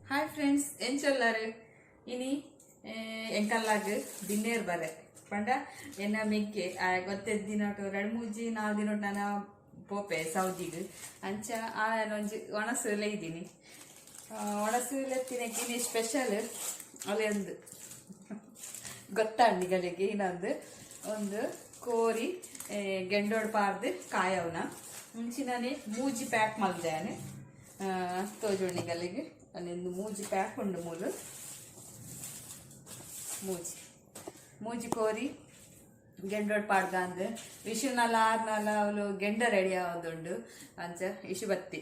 Hi friends ಏನು ಚೊಲ್ಲಾರು ಇನಿ ಎಂಕಲ್ಲಾಗ ದಿನೇರ್ ಬರೆ ಪಂಡ ಎನ್ನ ಮೆಗ್ಗೆ ಗೊತ್ತದ ದಿನೋಟು 2-3-4 ದಿನೋಟು ನಾನು ಪೋಪೆ ಸೌದಿಗೆ ಅಂಚ ಒಂಜಿ ಒಣಸು ಇದ್ದೀನಿ ಒಣಸು ತಿನ್ನಕ್ಕೆ ಸ್ಪೆಷಲ್ ಅಲ್ಲಿ ಒಂದು ಗೊತ್ತಾಂಡಿಗಳಿಗೆ ಇನ್ನೊಂದು ಒಂದು ಕೋರಿ ಗೆಂಡೋಡು ಪಾರ್ದು ಕಾಯವನ ಮುಂಚಿನೇ ಮೂಜಿ ಪ್ಯಾಕ್ ಮಲ್ದೇನೆ ತೋಜುಣಿಗಳಿಗೆ ಒಂದು ಮೂಜಿ ಪ್ಯಾಕ್ ಉಂಡು ಮೂಜಿ ಕೋರಿ ಗೆಂಡೋಡ್ ಪಾಡ್ದಂದು ವಿಶುನಲ್ಲ ಆರ್ನಲ್ಲ ಅವಳು ಗೆಂಡ ರೆಡಿ ಆಗೋದುಂಡು ಅಂಚ ಇಶು ಬತ್ತಿ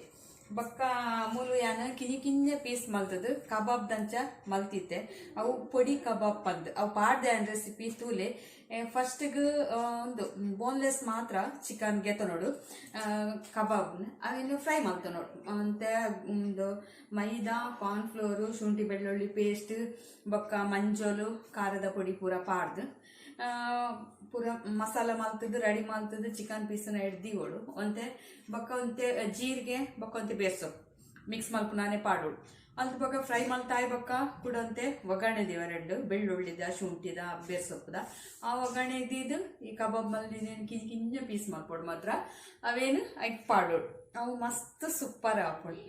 ಬೊಕ್ಕ ಮೂಲು ಯಾನು ಕಿಂಜ ಪೀಸ್ ಮಲ್ತದು ಕಬಾಬ್ ದಂಚ ಮಲ್ತಿತ್ತೆ ಅವು ಪೊಡಿ ಕಬಾಬ್ ಪಂದ್ ಅವು ಪಾಡ್ದೆ ರೆಸಿಪಿ ತೂಲೆ ಫಸ್ಟ್ಗೆ ಒಂದು ಬೋನ್ಲೆಸ್ ಮಾತ್ರ ಚಿಕನ್ ಗೆತ್ತನೋಡು ಕಬಾಬ್ನ ಅವೇನು ಫ್ರೈ ಮಾಡ್ತನೋಡು ಮತ್ತೆ ಒಂದು ಮೈದಾ ಕಾರ್ನ್ಫ್ಲೋರು ಶುಂಠಿ ಬೆಳ್ಳುಳ್ಳಿ ಪೇಸ್ಟ್ ಬೊಕ್ಕ ಮಂಜೋಲು ಖಾರದ ಪೊಡಿ ಪೂರ ಪಾಡ್ದು ಪೂರ ಮಸಾಲ ಮಲ್ತದ್ದು ರೆಡಿ ಮಲ್ತದ್ದು ಚಿಕನ್ ಪೀಸನ್ನ ಹಿಡ್ದಿವಳು ಒಂತೆ ಬೊಕ್ಕ ಒಂತೆ ಜೀರಿಗೆ ಬೊಕ್ಕ ಒಂತೆ ಬೇರ್ಸೊಪ್ಪು ಮಿಕ್ಸ್ ಮಲ್ಪು ನಾನೇ ಪಾಡೋಳು ಅಂತ ಬೊಕ್ಕ ಫ್ರೈ ಮಲ್ತಾಯಿ ಬೊಕ್ಕ ಕುಡಂತೆ ಒಗ್ಗರಣೆ ದಿವ ರೆಡ್ಡು ಬೆಳ್ಳುಳ್ಳಿದ ಶುಂಠಿದ ಬೇರ್ಸೊಪ್ಪದ ಆ ಒಗ್ಗರಣೆ ಇದ್ದಿದ್ದು ಈ ಕಬಾಬ್ ಮಲ್ದಿನ ಕಿಂಜ ಪೀಸ್ ಮಲ್ಪೋಡು ಮಾತ್ರ ಅವೇನು ಐಕ್ ಪಾಡೋಳು ಅವು ಮಸ್ತ್ ಸೂಪರ್ ಹಾಕೊಂಡು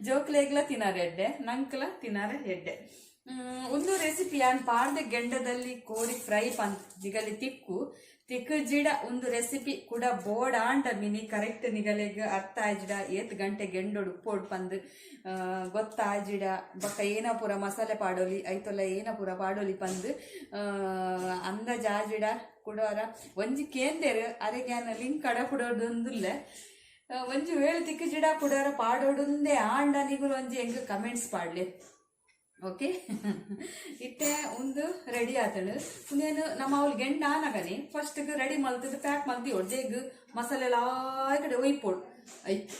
ಜೋಕ್ಲೆಗ್ಲ ತಿನ್ನಾರೆ ಎಡ್ಡೆ ನಂಕಲ ತಿನ್ನಾರೆ ಎಡ್ಡೆ ಒಂದು ರೆಸಿಪಿ ಯಾನ್ ಪಾಡ್ದೆ ಗೆಂಡದಲ್ಲಿ ಕೋರಿ ಫ್ರೈ ನಿಗಲಿ ತಿಕ್ಕು ಜಿಡ ಒಂದು ರೆಸಿಪಿ ಕೂಡ ಬೋಡ ಅಂಟ ಮಿನಿ ಕರೆಕ್ಟ್ ನಿಗಲೆಗ್ ಅರ್ಥ ಆಯ್ಜಿಡ ಏತ್ ಗಂಟೆ ಗೆಂಡೋಡು ಉಪ್ಪೋಡ್ ಪಂದ್ ಗೊತ್ತಾಯ್ಜಿಡ ಬೊಕ್ಕ ಏನ ಪೂರ ಮಸಾಲೆ ಪಾಡೋಲಿ ಐತೊಲ್ಲ ಏನ ಪೂರ ಪಾಡೋಲಿ ಪಂದ್ ಅಂದಾಜ್ ಆಜಿಡ ಕುಡೋರ ಒಂಜಿ ಕೇಂದೇರು ಅರೆಗ್ಯಾನ ಲಿಂಕ್ ಕಡ ಕುಡೋದೊಂದುಲ್ಲ ಒಂಜಿ ವೇಳೆ ತಿಕ್ಕು ಜಿಡ ಕುಡೋರ ಪಾಡೋಡುಂದೇ ಆಂಡ ನಿಗುಲು ಒಂಜಿ ಹೆಂಗ ಕಮೆಂಟ್ಸ್ ಪಾಡ್ಲಿ ಓಕೆ ಇಟ್ಟೆ ಒಂದು ರೆಡಿ ಆತಳು ಮುಂದೇನು ನಮ್ಮ ಅವಳು ಗೆಂಡ ಆನಗನೆ ಫಸ್ಟ್ಗೆ ರೆಡಿ ಮಲ್ತದ್ದು ಪ್ಯಾಕ್ ಮಲ್ತಿ ಹೊಡ್ದೇಗ್ ಮಸಾಲೆ ಎಲ್ಲ ಕಡೆ ಒಯ್ಪೋಡು ಐತ್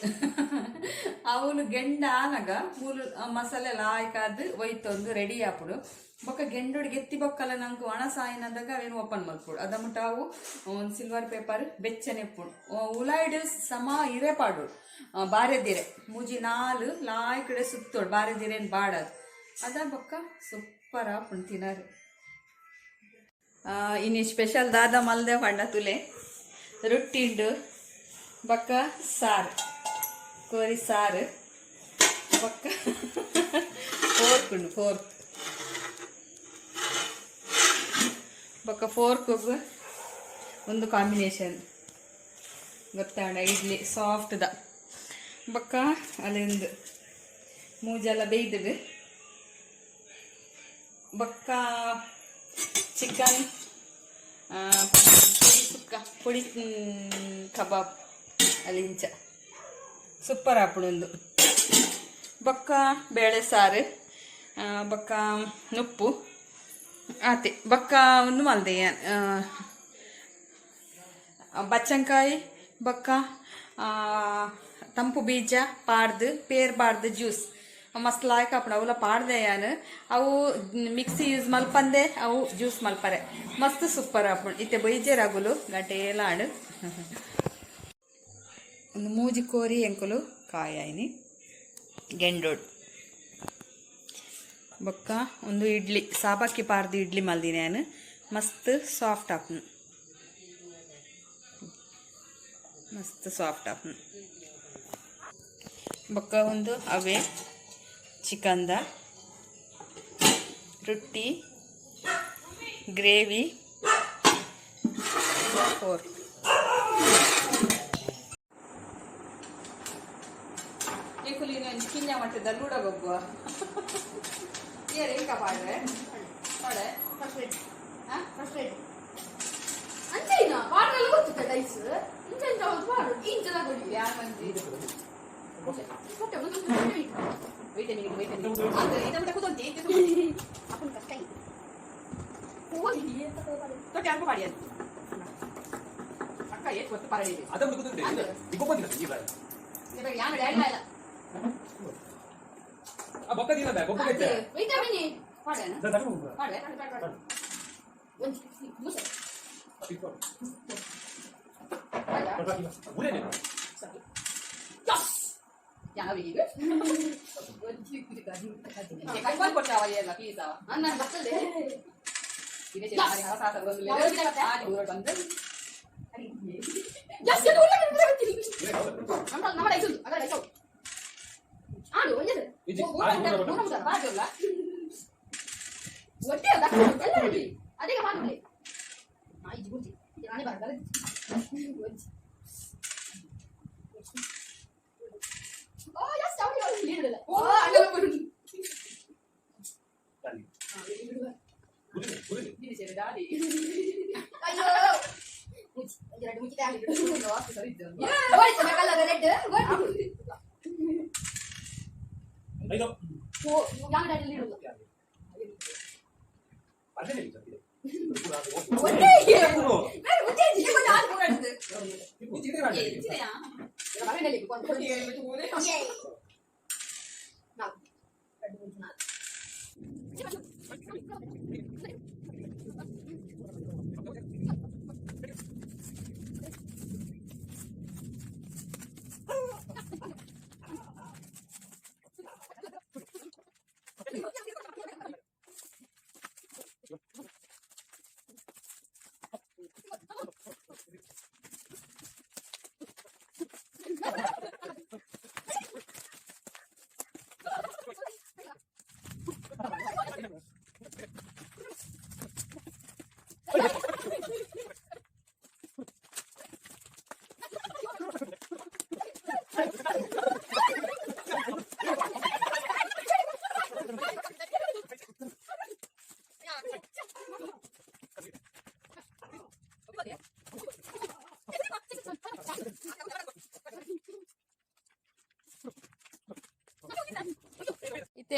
ಅವಳು ಗೆಂಡ ಆನಾಗ ಮೂಲು ಮಸಾಲೆ ಲಾಯ್ಕಾದ್ ಒಯ್ತೊಂದು ರೆಡಿ ಆಪುಡು ಬೊಕ್ಕ ಗೆಂಡೋಡಿಗೆ ಎತ್ತಿ ಬೊಕ್ಕಲ್ಲ ನಂಗೆ ಒಣ ಸಾಯಿನಂದಾಗ ಅವೇನು ಓಪನ್ ಮಲ್ಪೋಡು ಅದ ಮುಟ್ಟ ಅವು ಒಂದು ಸಿಲ್ವರ್ ಪೇಪರ್ ಬೆಚ್ಚನೆ ಎಪ್ಪುಡು ಉಲಾಯ್ಡು ಸಮ ಇರೆ ಪಾಡು ಬಾರೆದಿರೆ ಮೂಜಿ ನಾಲು ಲಾಯ್ ಕಡೆ ಸುತ್ತೋಡು ಬಾರೆದಿರೇನು ಬಾಡದು ಅದ ಬೊಕ್ಕ ಸೂಪರ್ ಆಪುಂಡು ತಿನ್ನರು ಇನ್ನು ಸ್ಪೆಷಲ್ ದಾದ ಮಲ್ದೆ ಪಂಡ ತುಲೆ ರೊಟ್ಟಿಂಡು ಬೊಕ್ಕ ಸಾರು ಕೋರಿ ಸಾರು ಬೊಕ್ಕ ಫೋರ್ಕ್ ಉಂಡು ಬೊಕ್ಕ ಫೋರ್ಕ್ಗೆ ಒಂದು ಕಾಂಬಿನೇಷನ್ ಗೊತ್ತಾಂಡ ಇಡ್ಲಿ ಸಾಫ್ಟ್ದ ಬೊಕ್ಕ ಅಲ್ಲಿಂದು ಮೂಜೆಲ್ಲ ಬೇಯ್ದು ಬೊಕ್ಕ ಚಿಕನ್ ಪುಡಿ ಸುಕ್ಕ ಪುಡಿ ಕಬಾಬ್ ಅಲ್ಲಿಂಚ ಸೂಪರ್ ಆಪುಡೊಂದು ಬೊಕ್ಕ ಬೇಳೆ ಸಾರು ಬೊಕ್ಕ ನುಪ್ಪು ಆತೆ ಬೊಕ್ಕ ಒಂದು ಮಲ್ದೆ ಬಚ್ಚಂಕಾಯಿ ಬೊಕ್ಕ ತಂಪು ಬೀಜ ಪಾಡ್ದು ಪೇರ್ ಬಾರ್ದು ಜ್ಯೂಸ್ ಮಸ್ತ್ ಲಾಯ್ಕ್ ಆಪುಂಡು ಅವುಲ ಪಾಡ್ದೆ ಯಾನು ಅವು ಮಿಕ್ಸಿ ಯೂಸ್ ಮಲ್ಪಂದೆ ಅವು ಜ್ಯೂಸ್ ಮಲ್ಪರೆ ಮಸ್ತ್ ಸೂಪರ್ ಆಪುಂಡು ಇತ್ತೆ ಬೈಜೆ ರಗುಲು ಗಂಟೆ ಏಲಾಡು ಒಂದು ಮೂಜಿ ಕೋರಿ ಎಂಕುಲು ಕಾಯಿನಿ ಗೆಂಡೋಡು ಬೊಕ್ಕ ಒಂದು ಇಡ್ಲಿ ಸಾಬಕ್ಕಿ ಪಾರ್ದು ಇಡ್ಲಿ ಮಲ್ದಿನಿ ನಾನು ಮಸ್ತ್ ಸಾಫ್ಟ್ ಆಪುಂಡು ಬೊಕ್ಕ ಒಂದು ಅವೇ ಚಿಕನ್ದ ರೊಟ್ಟಿ ಗ್ರೇವಿ ಫೋರ್ ಕಿನ್ನ ಮಟ್ಟದ ಲೂಡಗೊಬ್ಬ ಏಕ ಪಾಡ್ರೆ ಪಾಡೆ ಫಸ್ಟ್ ರೇಟ್ ಅಂಚೈನ ಪಾಡ್ರೆಲ್ಲ ಗೊತ್ತಿತ್ತ ಡೈಸ್ ಇಂಚೆಂಚ ಒಂದು ಪಾಡು ಇಂಚದ ಕೊಡಿ ಯಾರು ಮಂದಿ ಕೊಟ್ಟೆ ಒಂದು wait ಅಂದ್ರೆ ಇದನ್ನ ಕೂತಂತೆ ಅಪ್ಪನ ಕಷ್ಟ ಇದೆ ಹೋಗಿ ತೊಟ್ಟೆ ಅರ್ಪ ಮಾಡಿ ಅಕ್ಕ ಏಟ್ ಗೊತ್ತು ಪಾರಡಿ ಅದನ್ನ ಕೂತಂತೆ ಈಗ ಬಂದಿಲ್ಲ ಈಗ ಇವಾಗ ಯಾನ ಡ್ಯಾಡಿ ಇಲ್ಲ ಆ ಬೊಕ್ಕ ದಿನ ಬಾ ಬೊಕ್ಕ ಇದೆ wait a minute ಪಾಡೇನ ಪಾಡೆ ಒಂದು ಮುಸೆ ಪಾಡ ಊರೇನೆ ಸರಿ ಯಸ್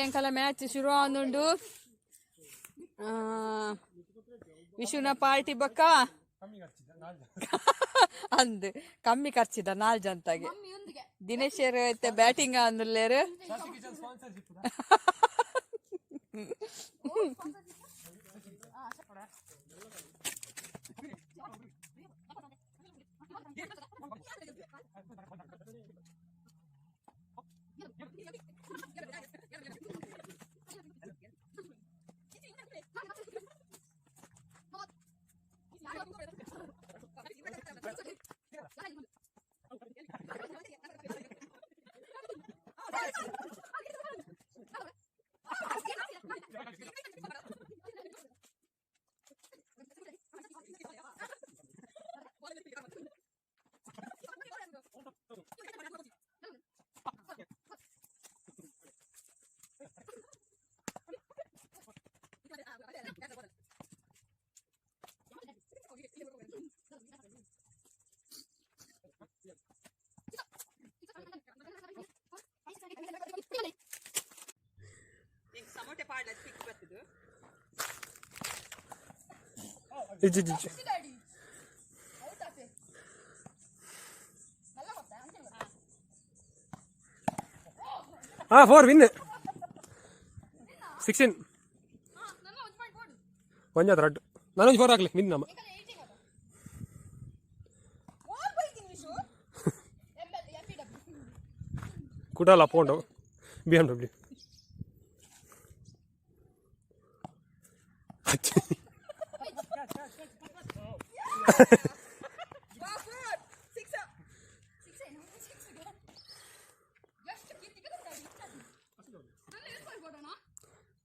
ಎಂಕಲ ಮ್ಯಾಚ್ ಶುರು ಆಂದುಂಡು ವಿಶುನ ಪಾರ್ಟಿ ಬಕ್ಕ ಅಂದ್ ಕಮ್ಮಿ ಖರ್ಚಿದ 4 ಜನತಾಗೆ ದಿನೇಶರ್ ಐತೆ batting ಅಂದುಲ್ಲೇರು Ah, 4 win. 16. One third. Nanu 4 agli win nama. Kudala pondo. BMW.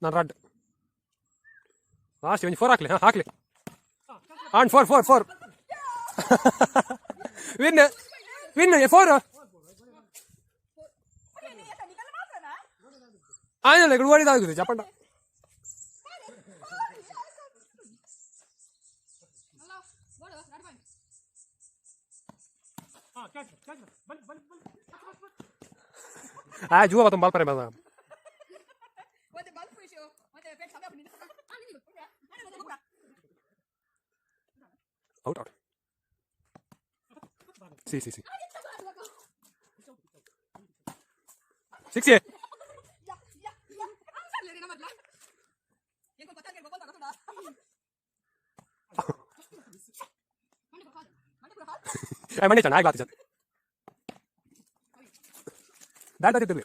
ನಾನು ರಾಡ್ ಲಾಸ್ಟ್ ಒಂದು 4 ಹಾಕ್ಲಿ ಹಾಕ್ಲಿ ಆನ್ 4 ವಿನ್ 4 ಆಯ್ನಲ್ಲ ఇక్కడ ಓಡಿದಾಗುದು ಚಪಂಡ ಜುವ ಮತ್ತೊಂದು ಬಾಲ್ ಪರೆ ಮಾಡ Out. Sí. 60. Ay, mani chan, ay, glad chan. ದಾಟ ತಿರ್ರಿ